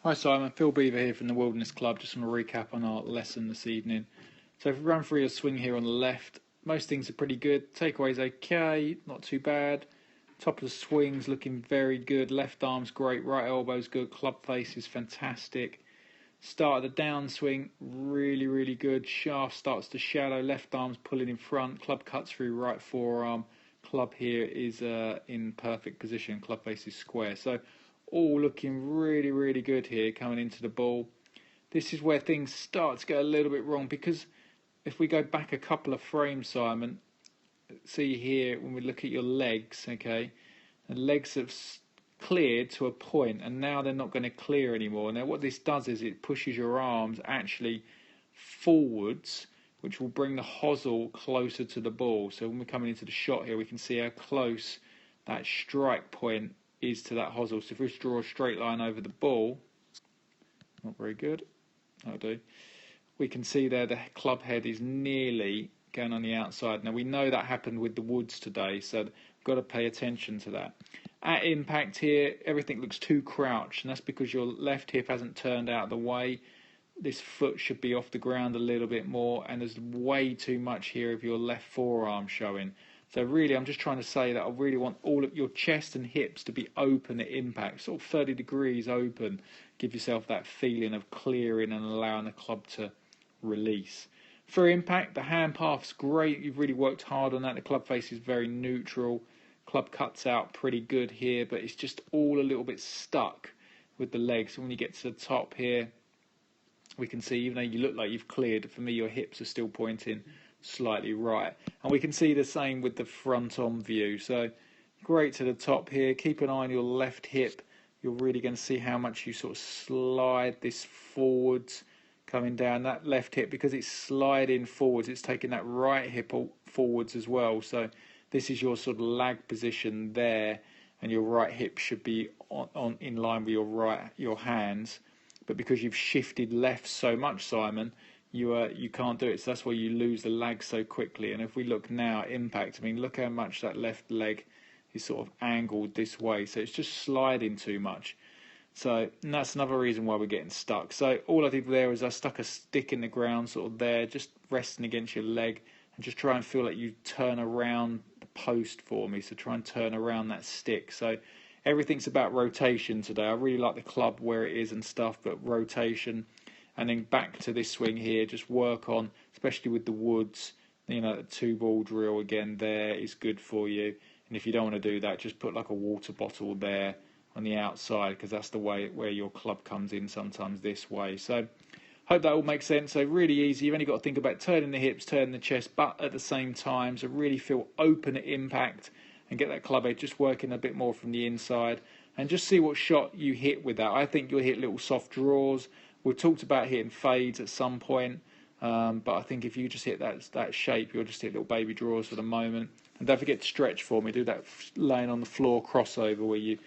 Hi Simon, Phil Beever here from the Wilderness Club. Just want to recap on our lesson this evening. So if we run through your swing here on the left, most things are pretty good. Takeaway's okay, not too bad. Top of the swing's looking very good. Left arm's great, right elbow's good, club face is fantastic. Start of the downswing, really good. Shaft starts to shadow, left arm's pulling in front, club cuts through right forearm. Club here is in perfect position, club face is square. So all looking really good here coming into the ball. This is where things start to get a little bit wrong, because if we go back a couple of frames, Simon, see here when we look at your legs, okay, the legs have cleared to a point and now they're not going to clear anymore. Now what this does is it pushes your arms actually forwards, which will bring the hosel closer to the ball. So when we're coming into the shot here, we can see how close that strike point is to that hosel. So if we draw a straight line over the ball, not very good, that'll do, we can see there the club head is nearly going on the outside. Now we know that happened with the woods today, so we've got to pay attention to that. At impact here, everything looks too crouched, and that's because your left hip hasn't turned out of the way. This foot should be off the ground a little bit more, and there's way too much here of your left forearm showing. So really, I'm just trying to say that I really want all of your chest and hips to be open at impact, sort of 30 degrees open. Give yourself that feeling of clearing and allowing the club to release. For impact, the hand path's great. You've really worked hard on that. The club face is very neutral. Club cuts out pretty good here, but it's just all a little bit stuck with the legs. So when you get to the top here, we can see, even though you look like you've cleared, for me your hips are still pointing slightly right. And we can see the same with the front on view. So great to the top here. Keep an eye on your left hip. You're really going to see how much you sort of slide this forwards, coming down that left hip, because it's sliding forwards, it's taking that right hip forwards as well. So this is your sort of lag position there, and your right hip should be on in line with your hands. But because you've shifted left so much, Simon, you can't do it. So that's why you lose the lag so quickly. And if we look now at impact, I mean, look how much that left leg is sort of angled this way. So it's just sliding too much. So and that's another reason why we're getting stuck. So all I did there is I stuck a stick in the ground sort of there, just resting against your leg, and just try and feel like you turn around the post for me. So try and turn around that stick. So everything's about rotation today. I really like the club where it is and stuff, but rotation. And then back to this swing here, just work on, especially with the woods, you know, the 2-ball drill again there is good for you. And if you don't want to do that, just put like a water bottle there on the outside, because that's the way where your club comes in sometimes this way. So hope that all makes sense. So really easy. You've only got to think about turning the hips, turning the chest, but at the same time, so really feel open at impact and get that club head just working a bit more from the inside, and just see what shot you hit with that. I think you'll hit little soft draws. We've talked about hitting fades at some point, but I think if you just hit that shape, you'll just hit little baby draws for the moment. And don't forget to stretch for me. Do that laying on the floor crossover, where you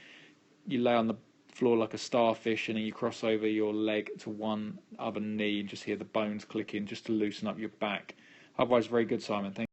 lay on the floor like a starfish and then you cross over your leg to one other knee and just hear the bones clicking just to loosen up your back. Otherwise, very good, Simon. Thank you.